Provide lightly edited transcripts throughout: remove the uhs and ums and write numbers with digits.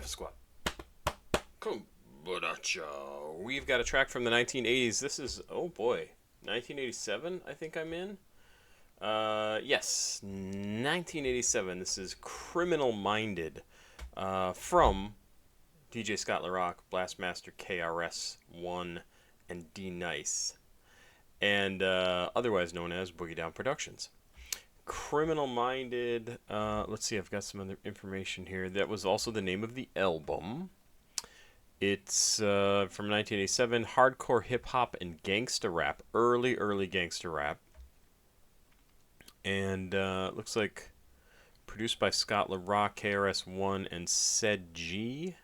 papasquatjon. We've got a track from the 1980s. This is, oh boy, 1987, I think I'm in. Yes, 1987. This is Criminal Minded from DJ Scott LaRock, Blastmaster KRS-One, and D Nice, and otherwise known as Boogie Down Productions. Criminal Minded, let's see, I've got some other information here. That was also the name of the album. It's from 1987, hardcore hip-hop and gangsta rap, early gangsta rap. And looks like produced by Scott LaRock, KRS-One, and Said G.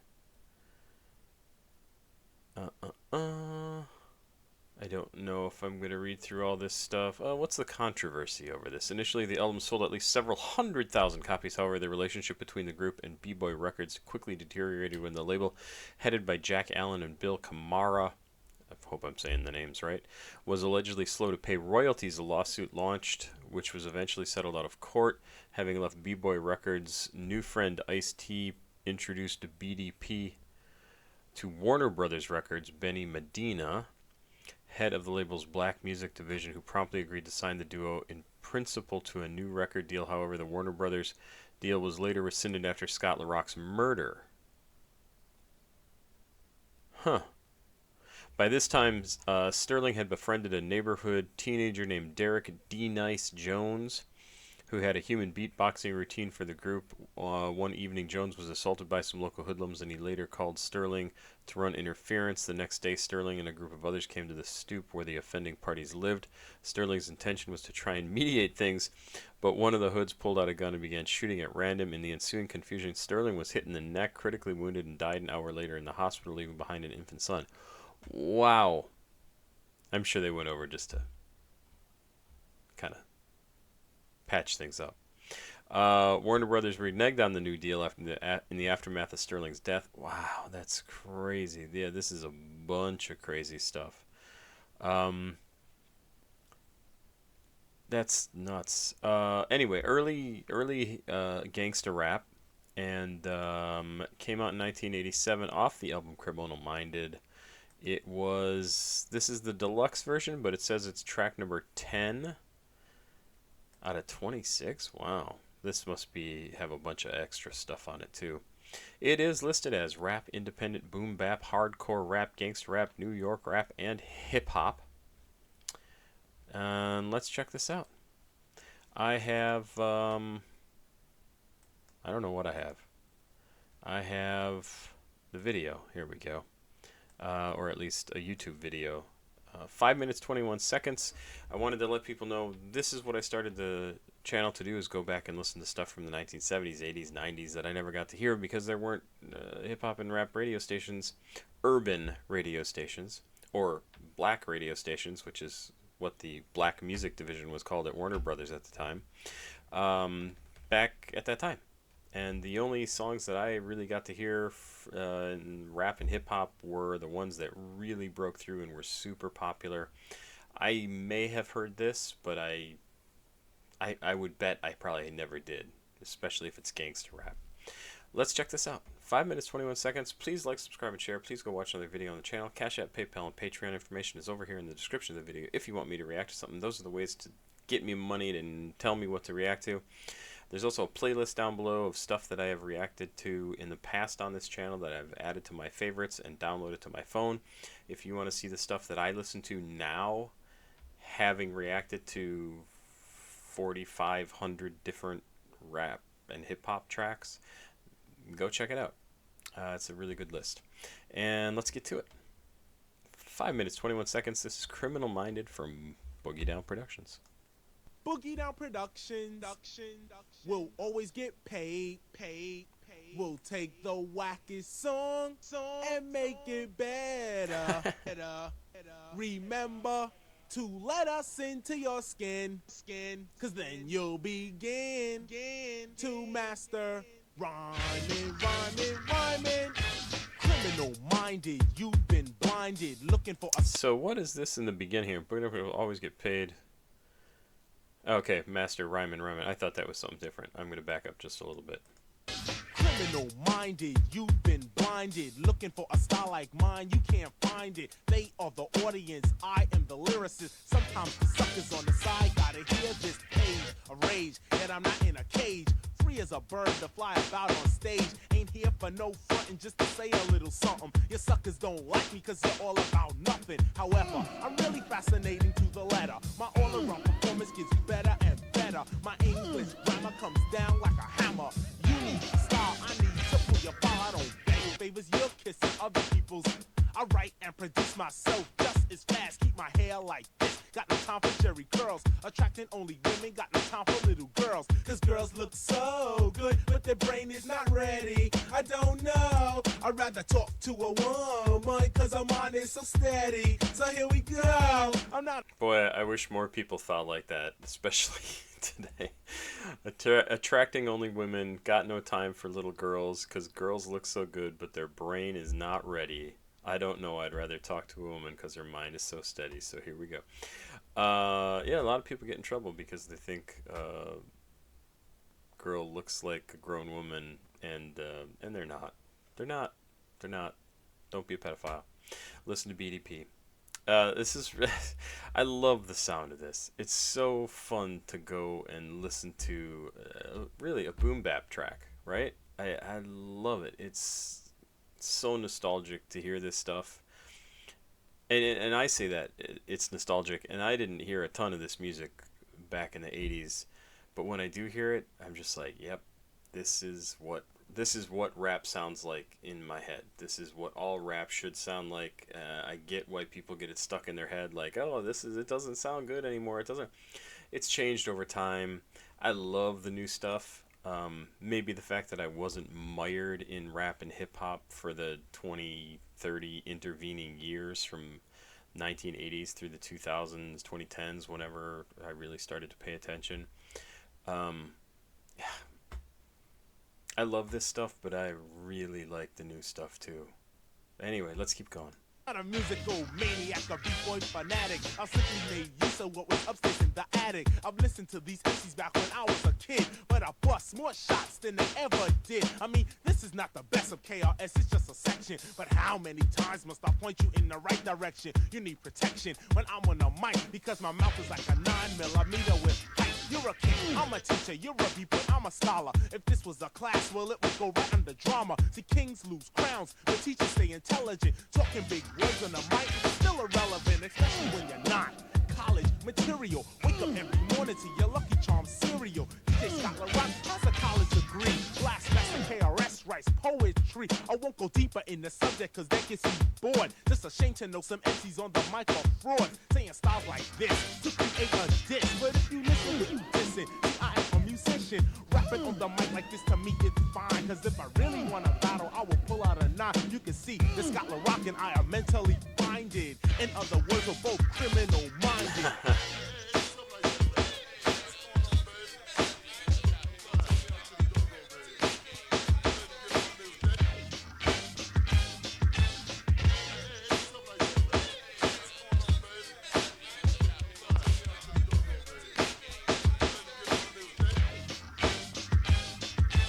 I don't know if I'm going to read through all this stuff. What's the controversy over this? Initially, the album sold at least several 100,000 copies. However, the relationship between the group and B-Boy Records quickly deteriorated when the label, headed by Jack Allen and Bill Kamara, I hope I'm saying the names right, was allegedly slow to pay royalties. A lawsuit launched, which was eventually settled out of court. Having left B-Boy Records, new friend Ice-T introduced BDP to Warner Brothers Records, Benny Medina, head of the label's black music division, who promptly agreed to sign the duo in principle to a new record deal. However, the Warner Brothers deal was later rescinded after Scott LaRock's murder. By this time, Sterling had befriended a neighborhood teenager named Derek D. Nice Jones, who had a human beatboxing routine for the group. One evening, Jones was assaulted by some local hoodlums, and he later called Sterling to run interference. The next day, Sterling and a group of others came to the stoop where the offending parties lived. Sterling's intention was to try and mediate things, but one of the hoods pulled out a gun and began shooting at random. In the ensuing confusion, Sterling was hit in the neck, critically wounded, and died an hour later in the hospital, leaving behind an infant son. Wow. I'm sure they went over just to kind of patch things up. Warner Brothers reneged on the new deal in the aftermath of Sterling's death. Wow, that's crazy. Yeah, this is a bunch of crazy stuff. That's nuts. Anyway, early gangster rap, and came out in 1987 off the album Criminal Minded. This is the deluxe version, but it says it's track number 10 out of 26. Wow. This must have a bunch of extra stuff on it too. It is listed as rap, independent, boom bap, hardcore rap, gangster rap, New York rap, and hip hop. And let's check this out. I have I don't know what I have. I have the video. Here we go. Or at least a YouTube video. 5 minutes 21 seconds. I wanted to let people know this is what I started the channel to do, is go back and listen to stuff from the 1970s, 80s, 90s that I never got to hear because there weren't hip-hop and rap radio stations, urban radio stations, or black radio stations, which is what the black music division was called at Warner Brothers at the time, back at that time. And the only songs that I really got to hear in rap and hip-hop were the ones that really broke through and were super popular. I may have heard this, but I would bet I probably never did, especially if it's gangster rap. Let's check this out. 5 minutes, 21 seconds. Please like, subscribe, and share. Please go watch another video on the channel. CashApp, PayPal, and Patreon information is over here in the description of the video. If you want me to react to something, those are the ways to get me money and tell me what to react to. There's also a playlist down below of stuff that I have reacted to in the past on this channel that I've added to my favorites and downloaded to my phone. If you want to see the stuff that I listen to now, having reacted to 4,500 different rap and hip-hop tracks, go check it out. It's a really good list. And let's get to it. 5 minutes, 21 seconds. This is Criminal Minded from Boogie Down Productions. Boogie Down Productions will always get paid. We'll take the wackest song and make it better. Remember to let us into your skin, cause then you'll begin to master rhyming. Criminal minded, you've been blinded, looking for a... So what is this in the beginning here? Boogie Down will always get paid. Okay, master rhyming. I thought that was something different. I'm going to back up just a little bit. criminal minded. You've been blinded, looking for a style like mine. You can't find it. They are the audience. I am the lyricist. Sometimes the suckers on the side gotta hear this page of rage. Yet I'm not in a cage. Free as a bird to fly about on stage. Ain't here for no frontin', just to say a little something. Your suckers don't like me cause you're all about nothing. However, I'm really fascinating to the letter. My all-around performance gets better and better. My English grammar comes down like a hammer. You need style, I need to pull your file. I don't beg favors, you're kissing other people's. I write and produce myself just as fast. Keep my hair like this. Got no time for Jerry curls. Attracting only women. Got no time for little girls. Cause girls look so good, but their brain is not ready. I don't know. I'd rather talk to a woman. Cause her mind is so steady. So here we go. I'm not. Boy, I wish more people thought like that, especially today. Attracting only women. Got no time for little girls. Cause girls look so good, but their brain is not ready. I don't know. I'd rather talk to a woman because her mind is so steady. So here we go. Yeah, a lot of people get in trouble because they think girl looks like a grown woman, and they're not. They're not. They're not. Don't be a pedophile. Listen to BDP. This is. I love the sound of this. It's so fun to go and listen to. Really, a boom bap track, right? I love it. It's so nostalgic to hear this stuff, and I say that it's nostalgic, and I didn't hear a ton of this music back in the 80s, but when I do hear it, I'm just like, yep, this is what rap sounds like in my head. This is what all rap should sound like. I get why people get it stuck in their head, like, oh, it doesn't sound good anymore. It's changed over time. I love the new stuff. Maybe the fact that I wasn't mired in rap and hip-hop for the 20, 30 intervening years from 1980s through the 2000s, 2010s, whenever I really started to pay attention. Yeah. I love this stuff, but I really like the new stuff too. Anyway, let's keep going. Not a musical maniac, a b-boy fanatic. I simply made use of what was upstairs in the attic. I've listened to these MCs back when I was a kid, but I bust more shots than they ever did. I mean, this is not the best of KRS, it's just a section. But how many times must I point you in the right direction? You need protection when I'm on the mic, because my mouth is like a 9mm with height. You're a king, I'm a teacher, you're a b-boy, I'm a scholar. If this was a class, well, it would go right under drama. See, kings lose crowns, the teachers stay intelligent. Talking big words on the mic, still irrelevant, especially when you're not. College material, wake up every morning to your Lucky Charm cereal. DJ Scott LaRock has a college degree. Blast master KRS writes poetry. I won't go deeper in the subject cause that gets you bored. Just a shame to know some MCs on the mic are fraud, saying styles like this to create a diss. But if you listen, who you dissing? See, I am a musician. Rapping on the mic like this to me it's fine. Cause if I really want to battle, I will pull out a nine. You can see that Scott LaRock and I are mentally minded. In other words, we're both criminal minded.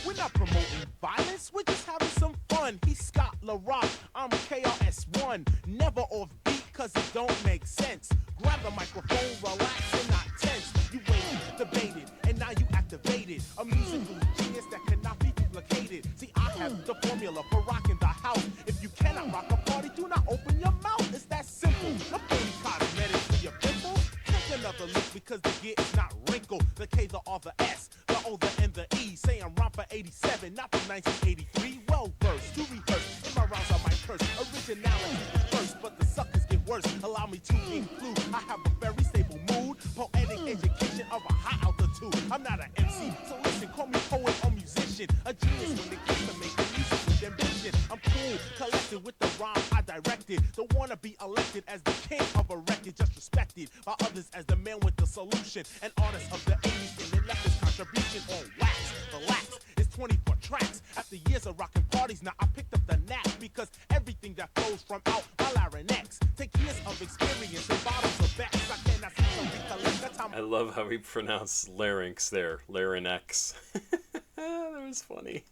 We're not promoting violence, we're just having some fun. He's Scott LaRock, I'm KRS-One. Never off beat cause it don't make sense. Grab the microphone, relax and not tense. You waited, debated, and now you activated a musical genius that cannot be duplicated. See, I have the formula for rocking the house. If you cannot rock a party, do not open your mouth. It's that simple. No phony cosmetics for your pimple. Take another look because the gear is not wrinkled. The K, the R, the S, the O, the N, the E. Say I'm rhyme for 87, not for 1983. Well versed, to rehearse. In my rounds I might curse. Originality is first, but the suckers get worse. Allow me to include, I have a very stable mood. Poetic education of a high altitude. I'm not an MC, so listen, call me poet or musician. A genius when it comes to making music with ambition. I'm cool, collected with the rhyme I directed. Don't wanna be elected as the king of a record, just respected by others as the man with the solution. An artist of the 80s and they left his contribution on wax. The lax is 24 tracks. After years of rocking parties, now I picked up the knack because everything that flows from out my larynx take years of experience and bottles of backs. I cannot see something collect. That's how I love how he pronounced larynx there, larynx. That was funny.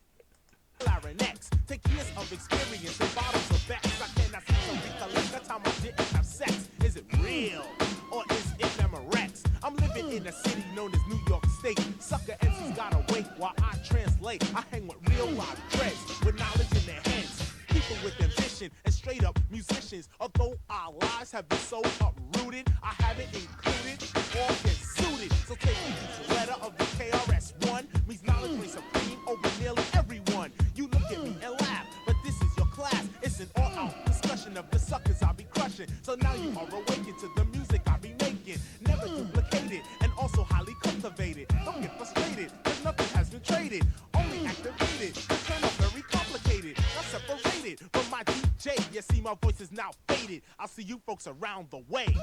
Larynx, take years of experience and bottles of Bex. I cannot seem to recollect the time I didn't have sex. Is it real or is it Memorex? I'm living in a city known as New York State. Sucker MCs gotta wait while I translate. I hang with real live dreads with knowledge in their heads. People with ambition and straight up musicians. Although our lives have been so uprooted, I haven't included all get suited. So take each letter of the KRS-One means knowledge reigns supreme over nearly everyone. You look at me and laugh, but this is your class. It's an all-out discussion of the suckers I be crushing. So now you are awakened to the music I be making. Never duplicated and also highly cultivated. Don't get frustrated, cause nothing has been traded. Only activated, the turn up very complicated. Not separated from my DJ. You see my voice is now faded. I'll see you folks around the way.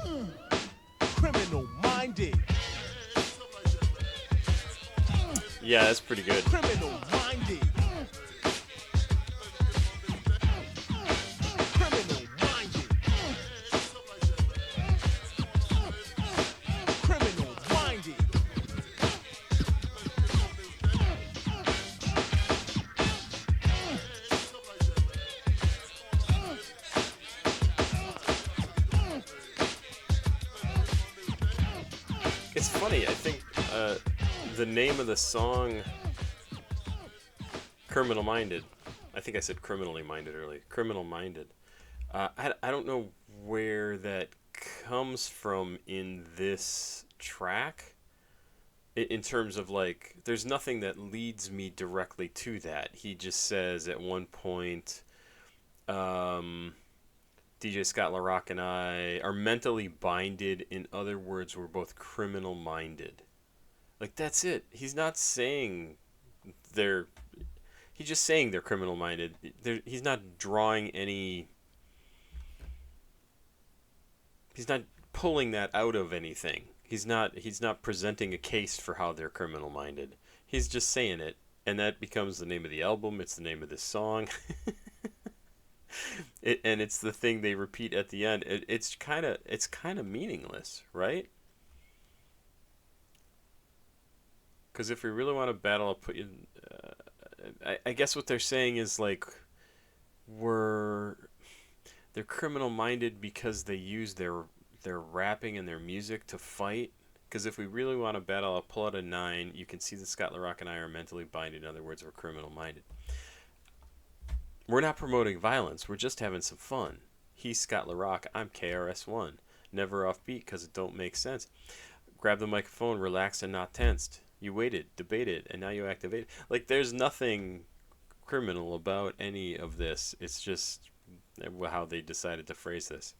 Criminal minded. Yeah, that's pretty good. Criminal minded. Criminal minded. Criminal minded. It's funny, I think the name of the song, Criminal Minded, I think I said criminally minded earlier, Criminal Minded, I don't know where that comes from in this track, in terms of like, there's nothing that leads me directly to that. He just says at one point, DJ Scott LaRock and I are mentally binded. In other words, we're both criminal minded. Like, that's it. He's not saying they're... He's just saying they're criminal minded. He's not drawing any... He's not pulling that out of anything. He's not presenting a case for how they're criminal minded. He's just saying it. And that becomes the name of the album. It's the name of this song. And it's the thing they repeat at the end. It's kind of meaningless, right? Because if we really want to battle, I'll put you. I guess what they're saying is like, they're criminal minded because they use their rapping and their music to fight. Because if we really want to battle, I'll pull out a 9. You can see that Scott LaRock and I are mentally binded. In other words, we're criminal minded. We're not promoting violence. We're just having some fun. He's Scott LaRock. I'm KRS-One. Never off beat because it don't make sense. Grab the microphone, relaxed and not tensed. You waited, debated, and now you activate. Like, there's nothing criminal about any of this. It's just how they decided to phrase this.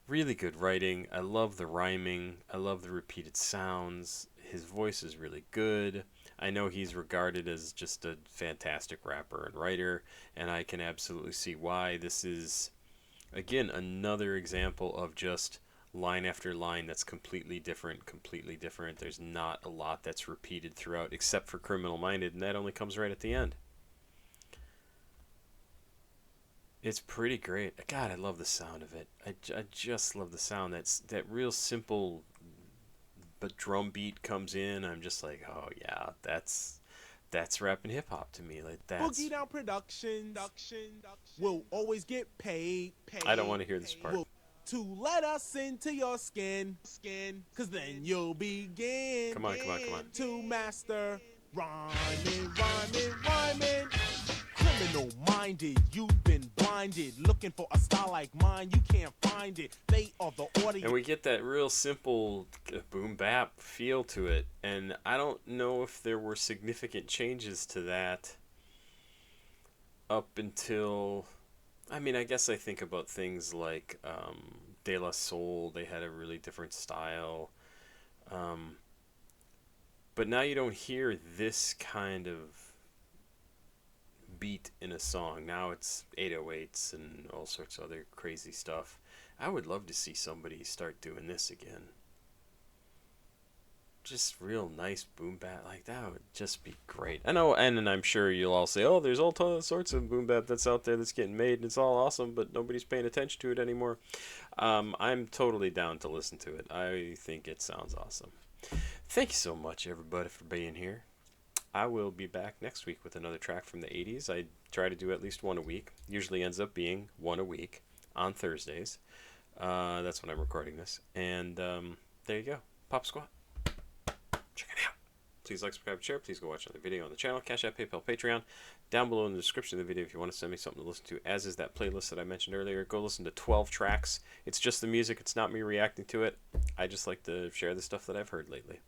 Really good writing. I love the rhyming. I love the repeated sounds. His voice is really good. I know he's regarded as just a fantastic rapper and writer, and I can absolutely see why. This is, again, another example of just line after line that's completely different. There's not a lot that's repeated throughout, except for Criminal Minded, and that only comes right at the end. It's pretty great. God, I love the sound of it. I just love the sound. That real simple but drum beat comes in. I'm just like, oh yeah, that's rap and hip hop to me. Like, that's... Boogie Down Productions will always get paid. I don't want to hear this part. To let us into your skin, cause then you'll begin. Come on. To master rhyming. Criminal minded, you've been blinded. Looking for a style like mine, you can't find it. They are the audience. And we get that real simple boom bap feel to it. And I don't know if there were significant changes to that up until... I mean, I guess I think about things like De La Soul. They had a really different style. But now you don't hear this kind of beat in a song. Now it's 808s and all sorts of other crazy stuff. I would love to see somebody start doing this again. Just real nice boom bap. Like, that would just be great. I know, and I'm sure you'll all say, oh, there's all sorts of boom bap that's out there that's getting made and it's all awesome, but nobody's paying attention to it anymore. I'm totally down to listen to it. I think it sounds awesome. Thank you so much, everybody, for being here. I will be back next week with another track from the 80s. I try to do at least one a week. Usually ends up being one a week on Thursdays. That's when I'm recording this. And there you go. Pop Squat. Check it out. Please like, subscribe, share. Please go watch another video on the channel. Cash App, PayPal, Patreon. Down below in the description of the video if you want to send me something to listen to, as is that playlist that I mentioned earlier. Go listen to 12 tracks. It's just the music. It's not me reacting to it. I just like to share the stuff that I've heard lately.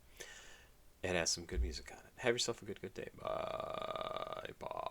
It has some good music on it. Have yourself a good day. Bye. Bye.